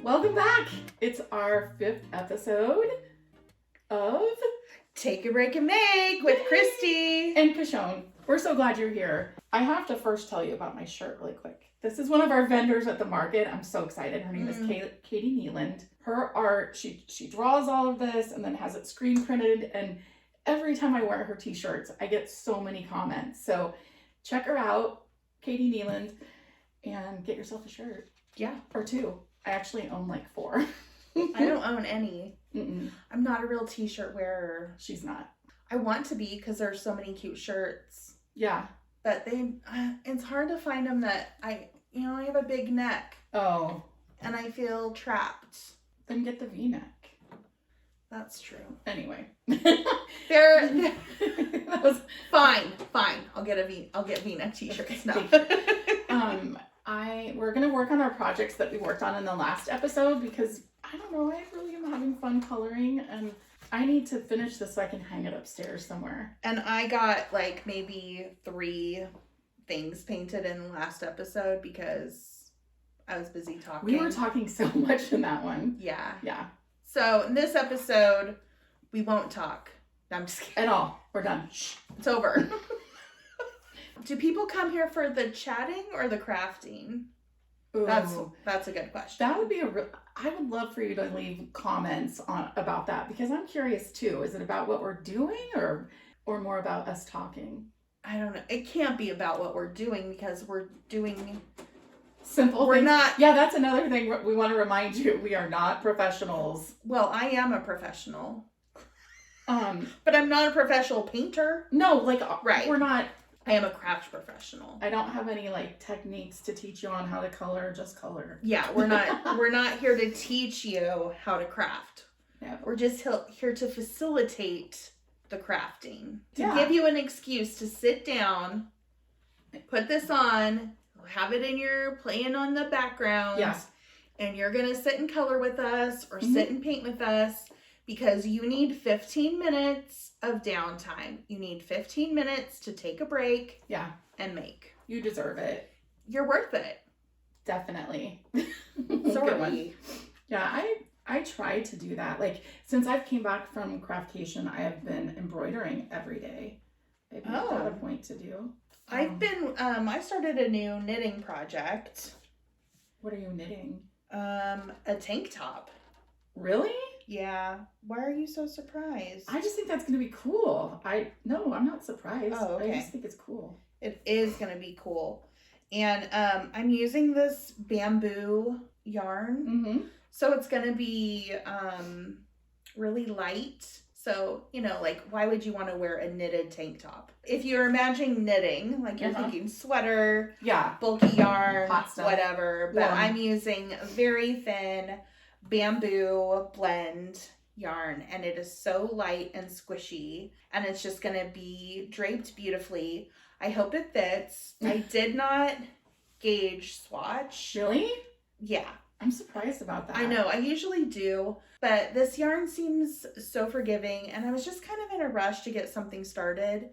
Welcome back. It's our 5th episode of Take a Break and Make with Christy and Kashoan. We're so glad you're here. I have to first tell you about my shirt really quick. This is one of our vendors at the market. I'm so excited. Her name is Katie Nealand. Her art, she draws all of this and then has it screen printed. And every time I wear her t-shirts, I get so many comments. So check her out, Katie Nealand, and get yourself a shirt. Yeah. Or 2. I actually own like 4. I don't own any. Mm-mm. I'm not a real t-shirt wearer. She's not. I want to be because there's so many cute shirts. Yeah. But it's hard to find them that I have a big neck. Oh. And I feel trapped. Then get the V-neck. That's true. Anyway. That was fine. I'll get V-neck t-shirts now. We're gonna work on our projects that we worked on in the last episode because I don't know, I really am having fun coloring and I need to finish this so I can hang it upstairs somewhere. And I got like maybe 3 things painted in the last episode because I was busy talking. We were talking so much in that one. Yeah. Yeah. So in this episode, we won't talk. No, I'm just kidding. At all. We're done. Shh. It's over. Do people come here for the chatting or the crafting? Ooh. That's a good question. That would be I would love for you to leave comments about that because I'm curious too. Is it about what we're doing or more about us talking? I don't know. It can't be about what we're doing because we're doing simple things. Not. Yeah, that's another thing we want to remind you. We are not professionals. Well, I am a professional. But I'm not a professional painter. No, right. We're not. I am a craft professional. I don't have any techniques to teach you on how to color, just color. Yeah, we're not here to teach you how to craft. Yeah. We're just here to facilitate the crafting. To give you an excuse to sit down, put this on, have it in your playing on the background. Yeah. And you're going to sit and color with us or sit and paint with us because you need 15 minutes of downtime. You need 15 minutes to take a break. Yeah. And make. You deserve it. You're worth it. Definitely. Sorry. Yeah, I try to do that. Since I've came back from Craftation, I have been embroidering every day. I made that a point to do. I started a new knitting project. What are you knitting? A tank top. Really? Yeah. Why are you so surprised? I just think that's going to be cool. No, I'm not surprised. Oh, okay. I just think it's cool. It is going to be cool. And I'm using this bamboo yarn. Mm-hmm. So it's going to be really light. So, why would you want to wear a knitted tank top? If you're imagining knitting, you're thinking sweater, bulky yarn, hot stuff, whatever. But I'm using a very thin bamboo blend yarn, and it is so light and squishy, and it's just going to be draped beautifully. I hope it fits. I did not gauge swatch. Really? Yeah. I'm surprised about that. I know, I usually do, but this yarn seems so forgiving, and I was just kind of in a rush to get something started,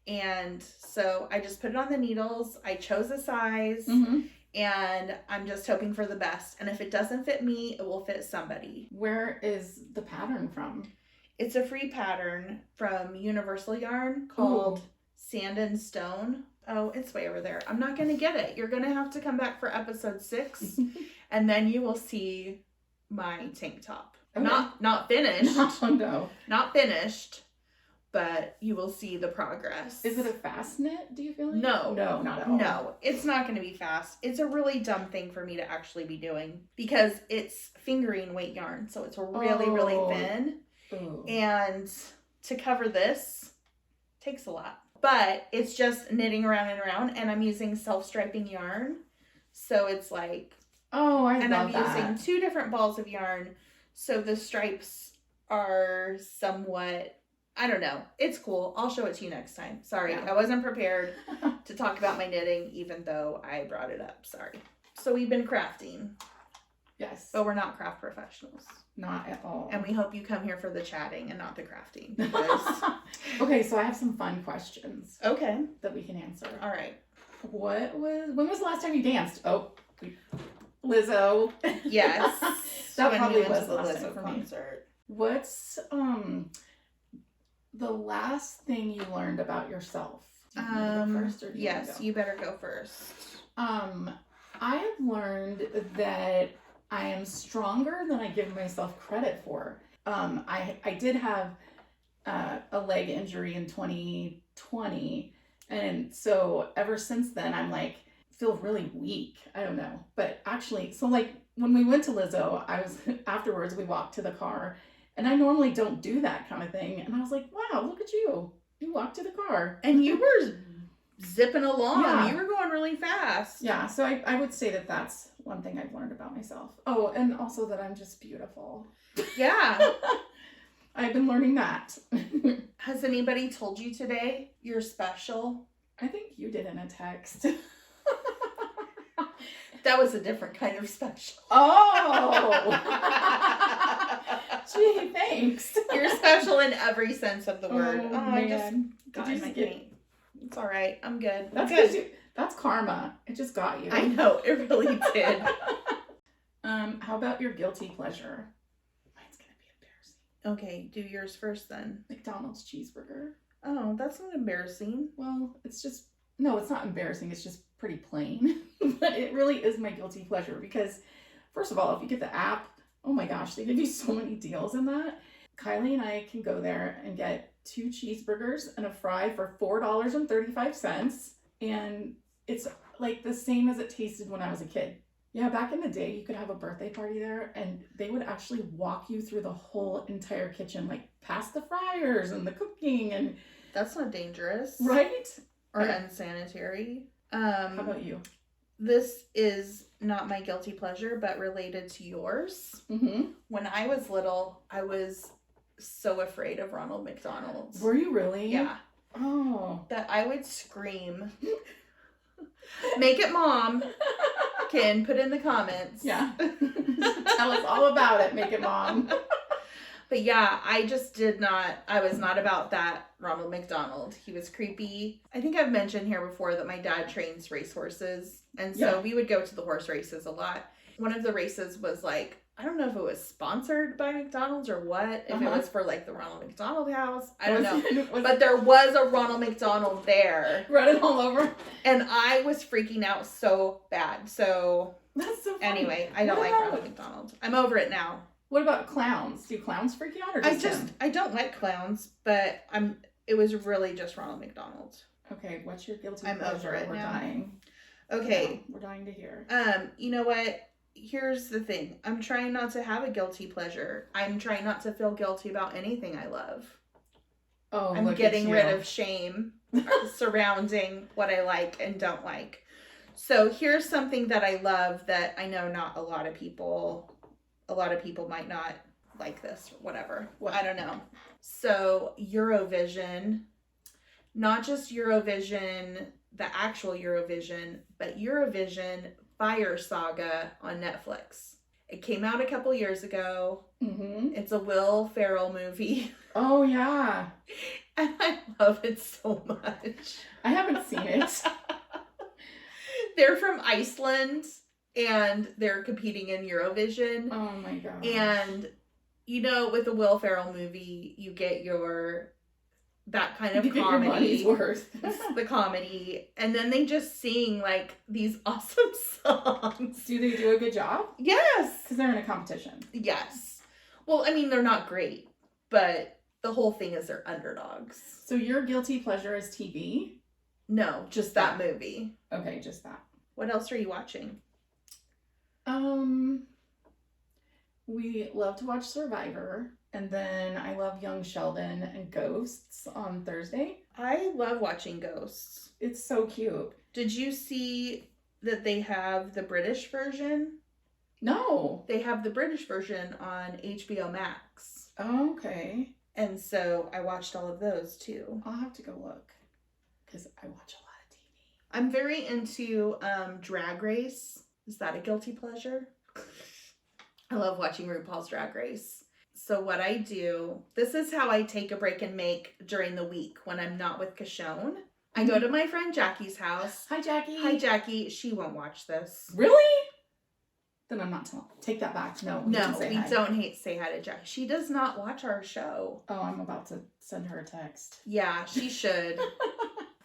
and so I just put it on the needles. I chose a size, and I'm just hoping for the best, and if it doesn't fit me, it will fit somebody. Where is the pattern from? It's a free pattern from Universal Yarn called Sand and Stone. Oh, it's way over there. I'm not going to get it. You're going to have to come back for episode 6, and then you will see my tank top. Okay. Not finished. No. Not finished, but you will see the progress. Is it a fast knit, do you feel like? No. No, not at all. No, it's not going to be fast. It's a really dumb thing for me to actually be doing because it's fingering weight yarn, so it's really, really thin. Ooh. And to cover this takes a lot. But it's just knitting around and around, and I'm using self-striping yarn. So it's I love that. And I'm using 2 different balls of yarn, so the stripes are somewhat, I don't know. It's cool. I'll show it to you next time. Sorry, I wasn't prepared to talk about my knitting, even though I brought it up. Sorry. So we've been crafting. Yes. But we're not craft professionals. Not at all. And we hope you come here for the chatting and not the crafting. Okay, so I have some fun questions. Okay. That we can answer. All right. When was the last time you danced? Oh, Lizzo. Yes. That when probably we went was to the the last time Lizzo for me. concert. What's the last thing you learned about yourself? Do you want me to go first, or do you yes, want to go? you better go first. I have learned that I am stronger than I give myself credit for. I did have a leg injury in 2020, and so ever since then I'm like feel really weak. I don't know, but actually, so like when we went to Lizzo, I was afterwards we walked to the car, and I normally don't do that kind of thing, and I was like, wow, look at you walked to the car, and you were zipping along. Yeah. You were going really fast. Yeah, so I would say that that's one thing I've learned about myself. Oh, and also that I'm just beautiful. Yeah. I've been learning that. Has anybody told you today you're special? I think you did in a text. That was a different kind of special. Oh! Gee, thanks. You're special in every sense of the word. Oh I just man. got Did in you my get... paint. It's all right. I'm good. That's good. good. That's karma. It just got you. I know. It really did. How about your guilty pleasure? Mine's gonna be embarrassing. Okay, do yours first then. McDonald's cheeseburger. Oh, that's not embarrassing. Well, it's not embarrassing. It's just pretty plain. But it really is my guilty pleasure because, first of all, if you get the app, oh my gosh, they give you so many deals in that. Kylie and I can go there and get 2 cheeseburgers and a fry for $4.35. And it's like the same as it tasted when I was a kid. Yeah, back in the day, you could have a birthday party there and they would actually walk you through the whole entire kitchen, like past the fryers and the cooking. And that's not dangerous. Right? Or unsanitary. How about you? This is not my guilty pleasure, but related to yours. Mm-hmm. When I was little, I was so afraid of Ronald McDonald's. Were you really? Yeah. Oh. That I would scream. Make it mom. Can put in the comments. Yeah. Tell us all about it. Make it mom. But yeah, I was not about that Ronald McDonald. He was creepy. I think I've mentioned here before that my dad trains racehorses. And so we would go to the horse races a lot. One of the races was like, I don't know if it was sponsored by McDonald's or what. If it was for like the Ronald McDonald house. I don't know. But there was a Ronald McDonald there. Running all over. And I was freaking out so bad. So that's so funny. Anyway, I don't like Ronald McDonald. I'm over it now. What about clowns? Do clowns freak you out, or just I don't like clowns, but it was really just Ronald McDonald. Okay, what's your guilty pleasure? I'm over it We're now. dying. Okay. Yeah, we're dying to hear. You know what? Here's the thing. I'm trying not to have a guilty pleasure. I'm trying not to feel guilty about anything I love. Oh, I'm getting rid of shame surrounding what I like and don't like. So here's something that I love that I know not a lot of people might not like this, whatever. Well, I don't know. So Eurovision, not just Eurovision, the actual Eurovision, but Eurovision Fire Saga on Netflix. It came out a couple years ago. Mm-hmm. It's a Will Ferrell movie. Oh, yeah. And I love it so much. I haven't seen it. They're from Iceland. And they're competing in Eurovision. Oh my god. And, you know, with the Will Ferrell movie, you get that kind of comedy. Your money's worth. The comedy. And then they just sing, like, these awesome songs. Do they do a good job? Yes. Because they're in a competition. Yes. Well, I mean, they're not great. But the whole thing is they're underdogs. So your guilty pleasure is TV? No, just that movie. Okay, just that. What else are you watching? We love to watch Survivor, and then I love Young Sheldon and Ghosts on Thursday. I love watching Ghosts. It's so cute. Did you see that they have the British version? No. They have the British version on HBO Max. Okay. And so I watched all of those too. I'll have to go look, because I watch a lot of TV. I'm very into Drag Race. Is that a guilty pleasure? I love watching RuPaul's Drag Race. So what I do, this is how I take a break and make during the week when I'm not with Kashoan. I go to my friend Jackie's house. Hi, Jackie. Hi, Jackie. She won't watch this. Really? Then I'm not telling. Take that back. No, we don't say hi to Jackie. She does not watch our show. Oh, I'm about to send her a text. Yeah, she should.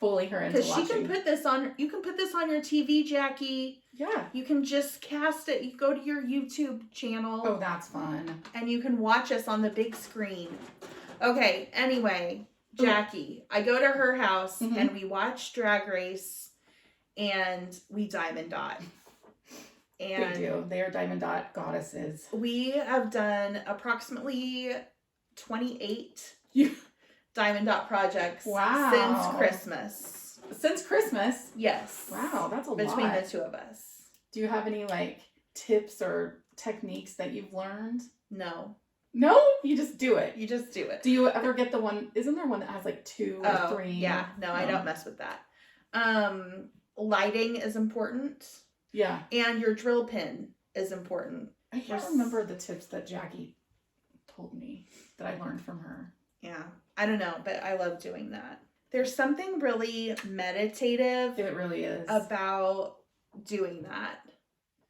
Bully her into watching. Because she can put this on. You can put this on your TV, Jackie. Yeah. You can just cast it. You go to your YouTube channel. Oh, that's fun. And you can watch us on the big screen. Okay. Anyway, Jackie, I go to her house and we watch Drag Race, and we diamond dot. And they do. They are diamond dot goddesses. We have done approximately 28 diamond dot projects since Christmas. Since Christmas? Yes. Wow, that's a lot. Between the two of us. Do you have any like tips or techniques that you've learned? No. No? You just do it. You just do it. Do you ever get the one, isn't there one that has like 2 or 3? Yeah. No, I don't mess with that. Lighting is important. Yeah. And your drill pin is important. I can't remember the tips that Jackie told me that I learned from her. Yeah. I don't know, but I love doing that. There's something really meditative. It really is. About doing that.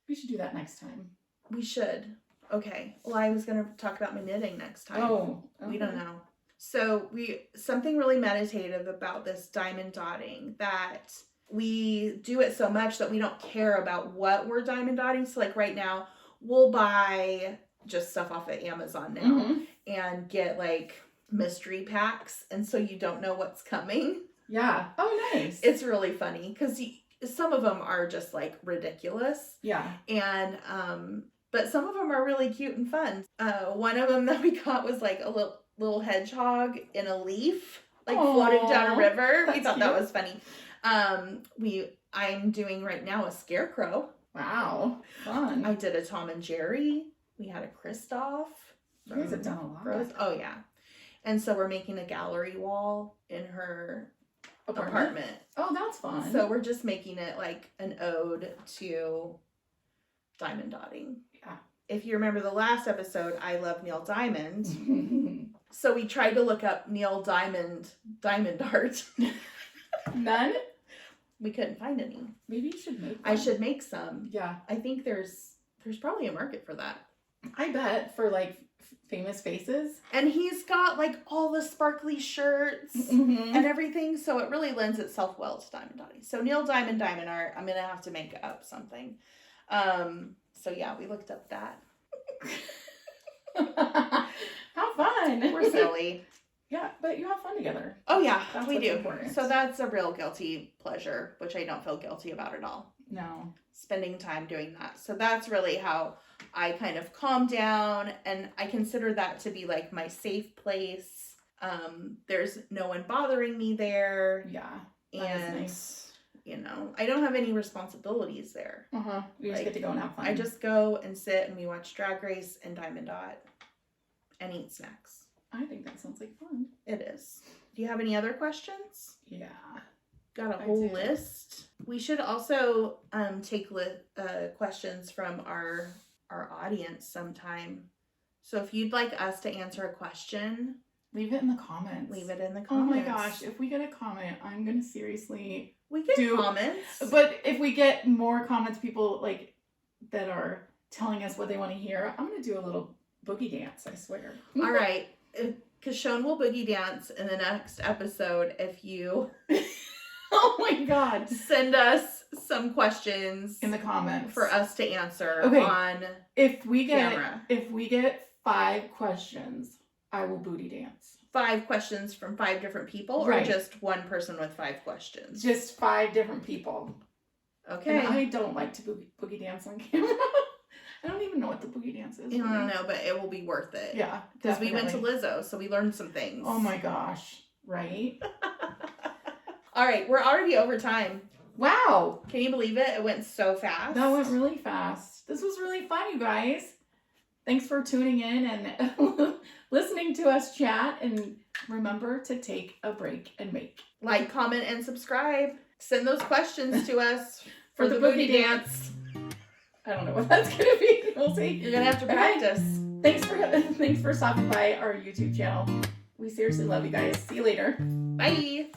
We should do that next time. We should. Okay. Well, I was going to talk about my knitting next time. Oh. Okay. We don't know. So something really meditative about this diamond dotting, that we do it so much that we don't care about what we're diamond dotting. So like right now, we'll buy just stuff off of Amazon now and get like mystery packs. And so you don't know what's coming. Yeah. Oh, nice. It's really funny because some of them are just like ridiculous. Yeah. And, but some of them are really cute and fun. One of them that we got was like a little hedgehog in a leaf, like floating down a river. We thought that was funny. I'm doing right now a scarecrow. Wow. Fun. I did a Tom and Jerry. We had a Kristoff. You guys have done a lot. Rose. Oh yeah. And so we're making a gallery wall in her apartment. Oh, that's fun. So we're just making it like an ode to diamond dotting. Yeah. If you remember the last episode, I love Neil Diamond. So we tried to look up Neil Diamond art. None? We couldn't find any. Maybe you should make one. I should make some. Yeah. I think there's probably a market for that. I bet, for like famous faces. And he's got like all the sparkly shirts and everything, so it really lends itself well to diamond dotting. So Neil Diamond art, I'm gonna have to make up something. So yeah, we looked up that. How fun. We're silly. Yeah, but you have fun together. Oh yeah, that's we do. Important. So that's a real guilty pleasure, which I don't feel guilty about at all. No. Spending time doing that. So that's really how I kind of calm down, and I consider that to be like my safe place. There's no one bothering me there. Yeah. And nice. You know, I don't have any responsibilities there. You just get to go and have fun. I just go and sit and we watch Drag Race and Diamond Dot and eat snacks. I think that sounds like fun. It is. Do you have any other questions? Yeah. Got a whole list. We should also take questions from our audience sometime. So if you'd like us to answer a question, leave it in the comments. Leave it in the comments. Oh my gosh, if we get a comment, I'm gonna seriously do comments. But if we get more comments, people like that are telling us what they want to hear, I'm gonna do a little boogie dance, I swear. All right. Kashoan will boogie dance in the next episode if you oh my god, send us some questions in the comments for us to answer on if we get camera. If we get 5 questions, I will booty dance. 5 questions from 5 different people, or just one person with 5 questions? Just 5 different people. Okay. And I don't like to boogie dance on camera. I don't even know what the boogie dance is. I don't know, but it will be worth it. Yeah, because we went to Lizzo, so we learned some things. Oh my gosh, right? All right, we're already over time. Wow. Can you believe it? It went so fast. That went really fast. This was really fun, you guys. Thanks for tuning in and listening to us chat. And remember to take a break and make. Like, comment, and subscribe. Send those questions to us for the boogie dance. I don't know what that's going to be. We'll see. You're going to have to practice. Thanks for stopping by our YouTube channel. We seriously love you guys. See you later. Bye.